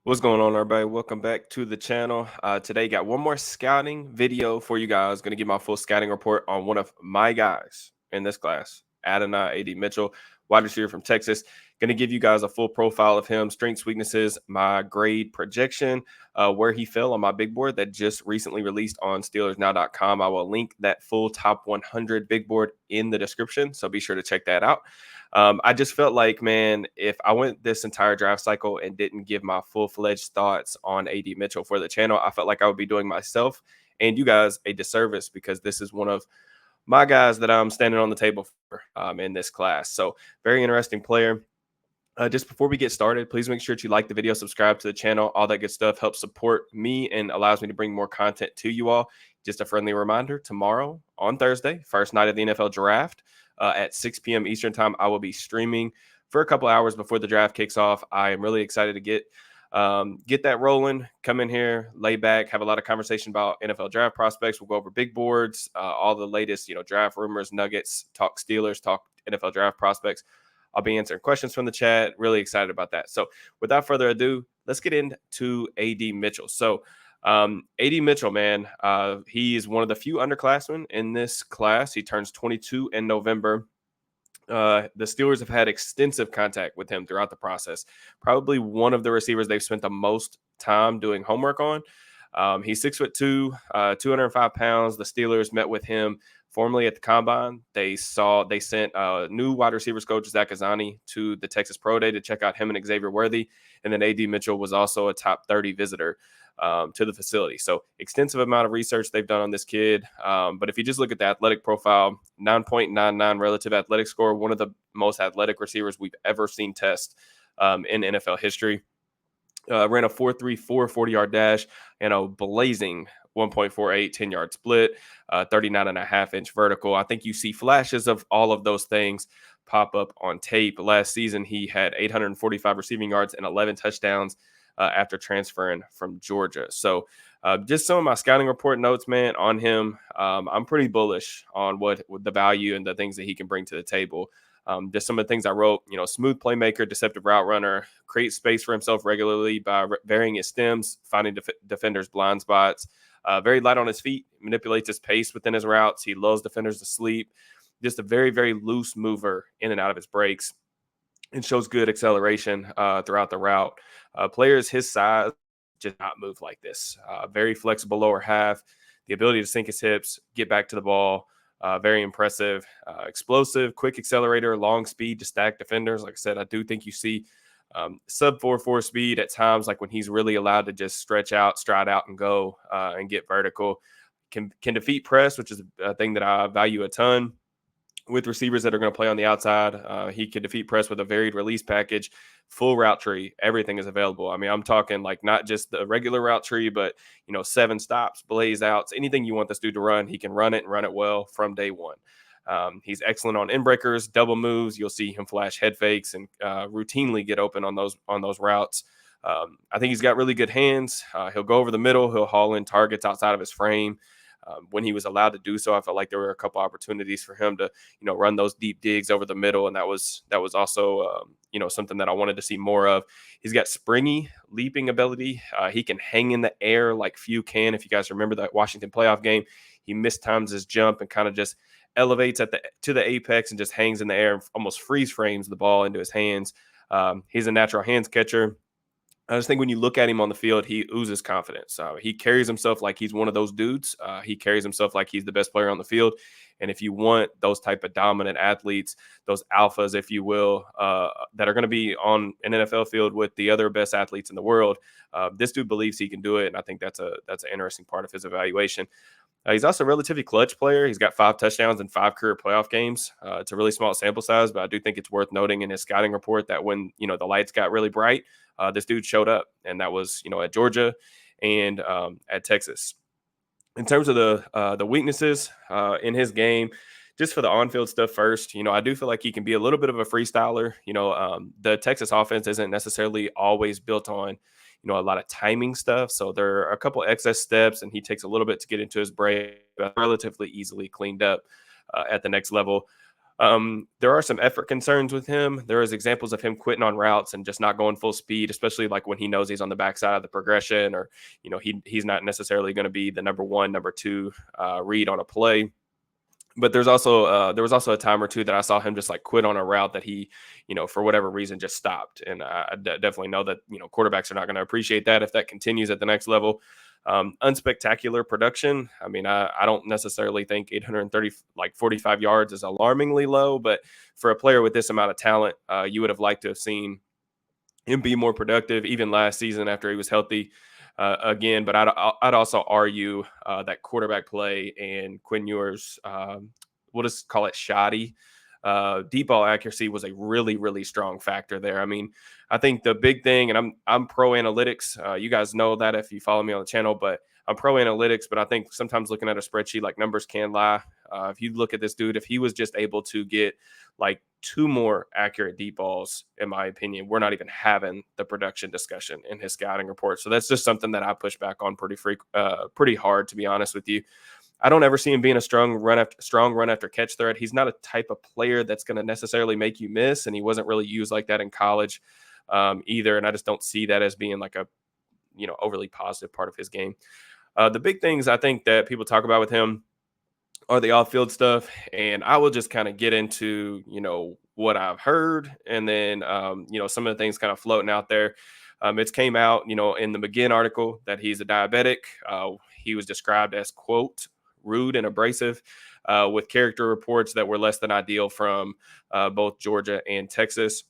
What's going on, everybody? Welcome back to the channel. Today, got one more scouting video for you guys. Going to give my full scouting report on one of my guys in this class, Adonai A.D. Mitchell, wide receiver from Texas. Going to give you guys a full profile of him, strengths, weaknesses, my grade projection, where he fell on my big board that just recently released on SteelersNow.com. I will link that full top 100 big board in the description, so be sure to check that out. I just felt like, man, if I went this entire draft cycle and didn't give my full-fledged thoughts on AD Mitchell for the channel, I felt like I would be doing myself and you guys a disservice because this is one of my guys that I'm standing on the table for in this class. So very interesting player. Just before we get started, please make sure that you like the video, subscribe to the channel. All that good stuff helps support me and allows me to bring more content to you all. Just a friendly reminder, tomorrow on Thursday, first night of the NFL draft, at 6 p.m. Eastern time, I will be streaming for a couple hours before the draft kicks off. I am really excited to get that rolling, come in here, lay back, have a lot of conversation about NFL draft prospects. We'll go over big boards, all the latest, draft rumors, nuggets, talk Steelers, talk NFL draft prospects. I'll be answering questions from the chat. Really excited about that. So without further ado, let's get into A.D. Mitchell. So A.D. Mitchell, man, he is one of the few underclassmen in this class. He turns 22 in November. The Steelers have had extensive contact with him throughout the process. Probably one of the receivers they've spent the most time doing homework on. He's 6'2", 205 pounds. The Steelers met with him formally at the combine. They sent new wide receivers coach Zach Azani to the Texas Pro Day to check out him and Xavier Worthy. And then A.D. Mitchell was also a top 30 visitor to the facility. So extensive amount of research they've done on this kid. But if you just look at the athletic profile, 9.99 relative athletic score, one of the most athletic receivers we've ever seen test in NFL history. Ran a 4.34 40-yard dash and a blazing 1.48 10-yard split, 39.5-inch vertical. I think you see flashes of all of those things pop up on tape. Last season, he had 845 receiving yards and 11 touchdowns after transferring from Georgia. So just some of my scouting report notes, man, on him. I'm pretty bullish on what the value and the things that he can bring to the table. Just some of the things I wrote, smooth playmaker, deceptive route runner, creates space for himself regularly by varying his stems, finding defenders' blind spots, very light on his feet, manipulates his pace within his routes. He lulls defenders to sleep. Just a very, very loose mover in and out of his breaks and shows good acceleration throughout the route. Players his size just not move like this. Very flexible lower half, the ability to sink his hips, get back to the ball. Very impressive, explosive, quick accelerator, long speed to stack defenders. Like I said, I do think you see sub 4.4 speed at times, like when he's really allowed to just stretch out, stride out, and go and get vertical. Can defeat press, which is a thing that I value a ton with receivers that are going to play on the outside. He can defeat press with a varied release package, full route tree. Everything is available. I mean, I'm talking like not just the regular route tree, but 7 stops, blaze outs, anything you want this dude to run, he can run it and run it well from day one. He's excellent on in breakers, double moves. You'll see him flash head fakes and routinely get open on those routes. I think he's got really good hands. He'll go over the middle. He'll haul in targets outside of his frame. When he was allowed to do so, I felt like there were a couple opportunities for him to, run those deep digs over the middle, and that was also, something that I wanted to see more of. He's got springy leaping ability. He can hang in the air like few can. If you guys remember that Washington playoff game, he mistimes his jump and kind of just elevates to the apex and just hangs in the air and almost freeze frames the ball into his hands. He's a natural hands catcher. I just think when you look at him on the field, he oozes confidence. He carries himself like he's one of those dudes. He carries himself like he's the best player on the field. And if you want those type of dominant athletes, those alphas, if you will, that are going to be on an NFL field with the other best athletes in the world, this dude believes he can do it. And I think that's an interesting part of his evaluation. He's also a relatively clutch player. He's got 5 touchdowns in 5 career playoff games. It's a really small sample size, but I do think it's worth noting in his scouting report that when, the lights got really bright, this dude showed up, and that was, at Georgia and at Texas. In terms of the weaknesses in his game, just for the on-field stuff first, I do feel like he can be a little bit of a freestyler. The Texas offense isn't necessarily always built on, a lot of timing stuff. So there are a couple excess steps, and he takes a little bit to get into his break, but relatively easily cleaned up at the next level. There are some effort concerns with him. There is examples of him quitting on routes and just not going full speed, especially like when he knows he's on the backside of the progression, or he's not necessarily going to be the number one, number two read on a play. But there was also a time or two that I saw him just like quit on a route that he, for whatever reason, just stopped. And definitely know that quarterbacks are not going to appreciate that if that continues at the next level. Unspectacular production. I mean, I don't necessarily think 830 like 45 yards is alarmingly low, but for a player with this amount of talent, you would have liked to have seen him be more productive even last season after he was healthy again. But I'd also argue that quarterback play and Quinn Ewers, we'll just call it shoddy. Deep ball accuracy was a really, really strong factor there. I mean, I think the big thing, and I'm pro analytics. You guys know that if you follow me on the channel, but I'm pro analytics. But I think sometimes looking at a spreadsheet, like numbers can lie. If you look at this dude, if he was just able to get like two more accurate deep balls, in my opinion, we're not even having the production discussion in his scouting report. So that's just something that I push back on pretty hard, to be honest with you. I don't ever see him being a strong run after catch threat. He's not a type of player that's going to necessarily make you miss, and he wasn't really used like that in college either. And I just don't see that as being like a overly positive part of his game. The big things I think that people talk about with him are the off-field stuff, and I will just kind of get into what I've heard, and then some of the things kind of floating out there. It's came out in the McGinn article that he's a diabetic. He was described as, quote, rude and abrasive, with character reports that were less than ideal from both Georgia and Texas.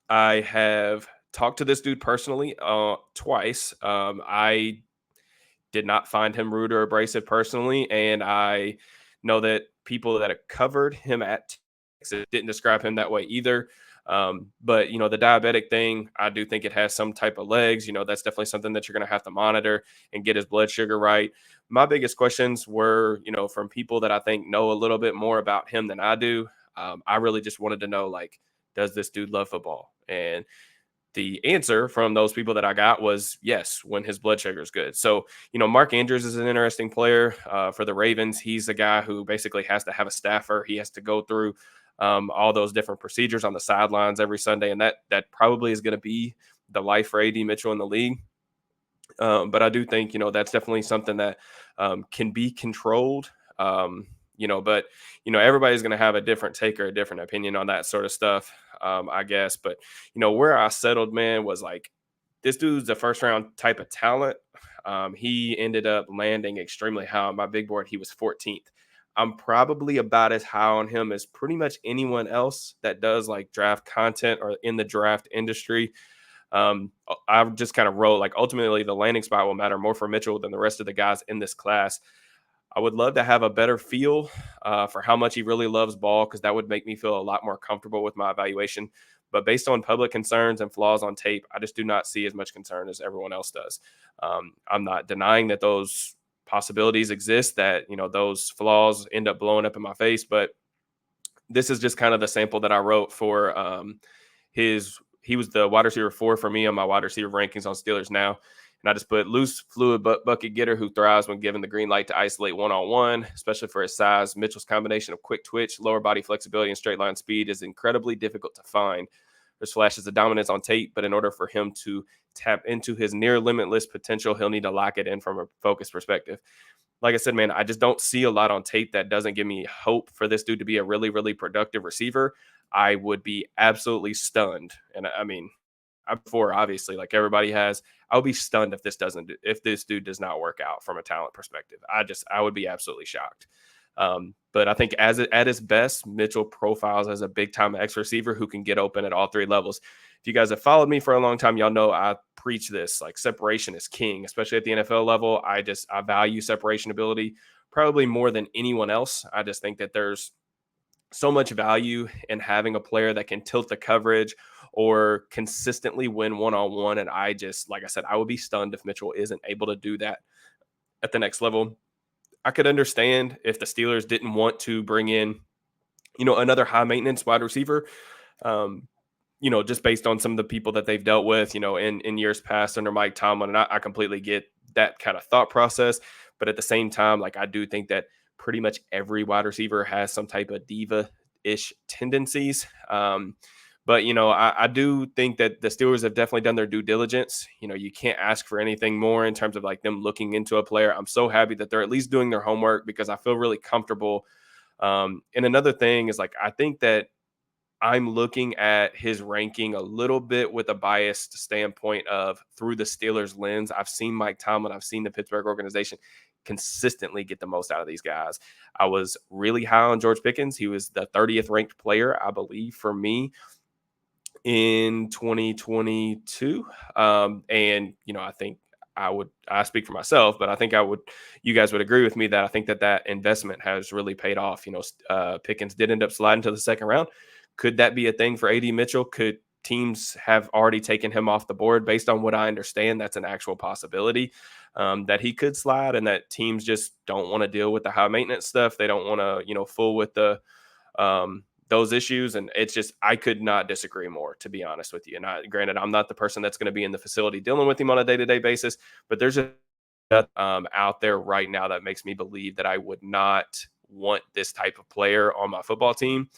I have talked to this dude personally twice. I did not find him rude or abrasive personally, and I know that people that have covered him at Texas didn't describe him that way either. But the diabetic thing, I do think it has some type of legs. That's definitely something that you're going to have to monitor and get his blood sugar right. My biggest questions were, from people that I think know a little bit more about him than I do. I really just wanted to know, like, does this dude love football? And the answer from those people that I got was yes, when his blood sugar is good. So, Mark Andrews is an interesting player for the Ravens. He's a guy who basically has to have a staffer. He has to go through all those different procedures on the sidelines every Sunday. And that probably is going to be the life for A.D. Mitchell in the league. But I do think, that's definitely something that can be controlled. But everybody's going to have a different take or a different opinion on that sort of stuff, I guess. But where I settled, man, was like, this dude's a first round type of talent. He ended up landing extremely high on my big board. He was 14th. I'm probably about as high on him as pretty much anyone else that does like draft content or in the draft industry. I just kind of wrote, like, ultimately the landing spot will matter more for Mitchell than the rest of the guys in this class. I would love to have a better feel for how much he really loves ball, because that would make me feel a lot more comfortable with my evaluation. But based on public concerns and flaws on tape, I just do not see as much concern as everyone else does. I'm not denying that those possibilities exist, that those flaws end up blowing up in my face, but this is just kind of the sample that I wrote for he was the wide receiver 4 for me on my wide receiver rankings on Steelers Now. And I just put loose, fluid bucket getter who thrives when given the green light to isolate one-on-one, especially for his size. Mitchell's combination of quick twitch, lower body flexibility, and straight line speed is incredibly difficult to find. There's flashes of dominance on tape, but in order for him to tap into his near limitless potential, he'll need to lock it in from a focus perspective. Like I said, man, I just don't see a lot on tape that doesn't give me hope for this dude to be a really, really productive receiver. I would be absolutely stunned. And I mean, I'm for, obviously, like everybody has. I would be stunned if this dude does not work out from a talent perspective. I would be absolutely shocked. But I think at his best, Mitchell profiles as a big time X receiver who can get open at all three levels. If you guys have followed me for a long time, y'all know I preach this, like, separation is king, especially at the NFL level. I value separation ability probably more than anyone else. I just think that there's so much value in having a player that can tilt the coverage or consistently win one-on-one. And like I said, I would be stunned if Mitchell isn't able to do that at the next level. I could understand if the Steelers didn't want to bring in, another high maintenance wide receiver, just based on some of the people that they've dealt with, in years past under Mike Tomlin. And I completely get that kind of thought process. But at the same time, like, I do think that pretty much every wide receiver has some type of diva ish tendencies. But I do think that the Steelers have definitely done their due diligence. You can't ask for anything more in terms of like them looking into a player. I'm so happy that they're at least doing their homework because I feel really comfortable. And another thing is like I think that I'm looking at his ranking a little bit with a biased standpoint of through the Steelers lens. I've seen Mike Tomlin, I've seen the Pittsburgh organization consistently get the most out of these guys. I was really high on George Pickens. He was the 30th ranked player, I believe, for me in 2022. And I think I speak for myself, but I think you guys would agree with me that I think that investment has really paid off. Pickens did end up sliding to the second round. Could that be a thing for AD Mitchell? Could teams have already taken him off the board? Based on what I understand, that's an actual possibility, that he could slide, and that teams just don't want to deal with the high maintenance stuff. They don't want to, fool with those issues. And it's just, I could not disagree more, to be honest with you. And granted, I'm not the person that's going to be in the facility dealing with him on a day-to-day basis, but there's just out there right now that makes me believe that I would not want this type of player on my football team.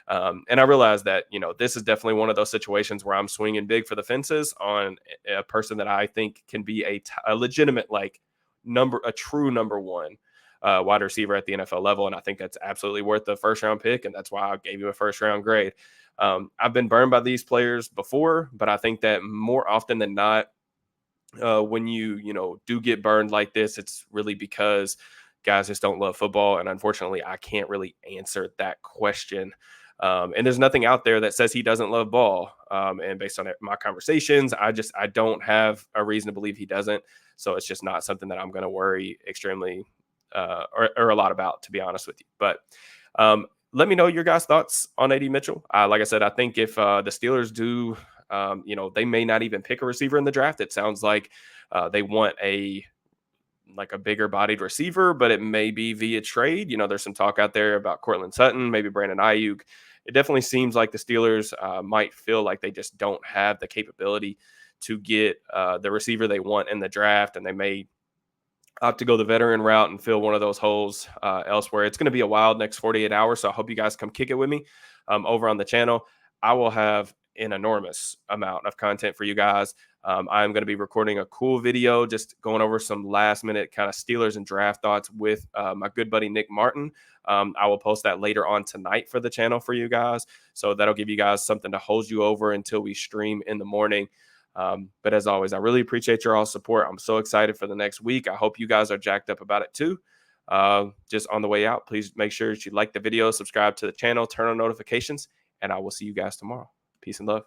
And I realize that, this is definitely one of those situations where I'm swinging big for the fences on a person that I think can be a legitimate, like, a true number one wide receiver at the NFL level. And I think that's absolutely worth the first round pick. And that's why I gave you a first round grade. I've been burned by these players before, but I think that more often than not, when you do get burned like this, it's really because guys just don't love football. And unfortunately, I can't really answer that question. And there's nothing out there that says he doesn't love ball. And based on my conversations, I don't have a reason to believe he doesn't. So it's just not something that I'm going to worry extremely or a lot about, to be honest with you. But let me know your guys' thoughts on AD Mitchell. Like I said, I think if the Steelers do, they may not even pick a receiver in the draft. It sounds like they want a bigger bodied receiver, but it may be via trade. There's some talk out there about Cortland Sutton, maybe Brandon Ayuk. It definitely seems like the Steelers might feel like they just don't have the capability to get the receiver they want in the draft, and they may opt to go the veteran route and fill one of those holes elsewhere. It's going to be a wild next 48 hours, so I hope you guys come kick it with me over on the channel. I will have an enormous amount of content for you guys. I'm going to be recording a cool video just going over some last minute kind of Steelers and draft thoughts with my good buddy Nick Martin. I will post that later on tonight for the channel for you guys. So that'll give you guys something to hold you over until we stream in the morning. But as always, I really appreciate your all support. I'm so excited for the next week. I hope you guys are jacked up about it too. Just on the way out, please make sure that you like the video, subscribe to the channel, turn on notifications, and I will see you guys tomorrow. Peace and love.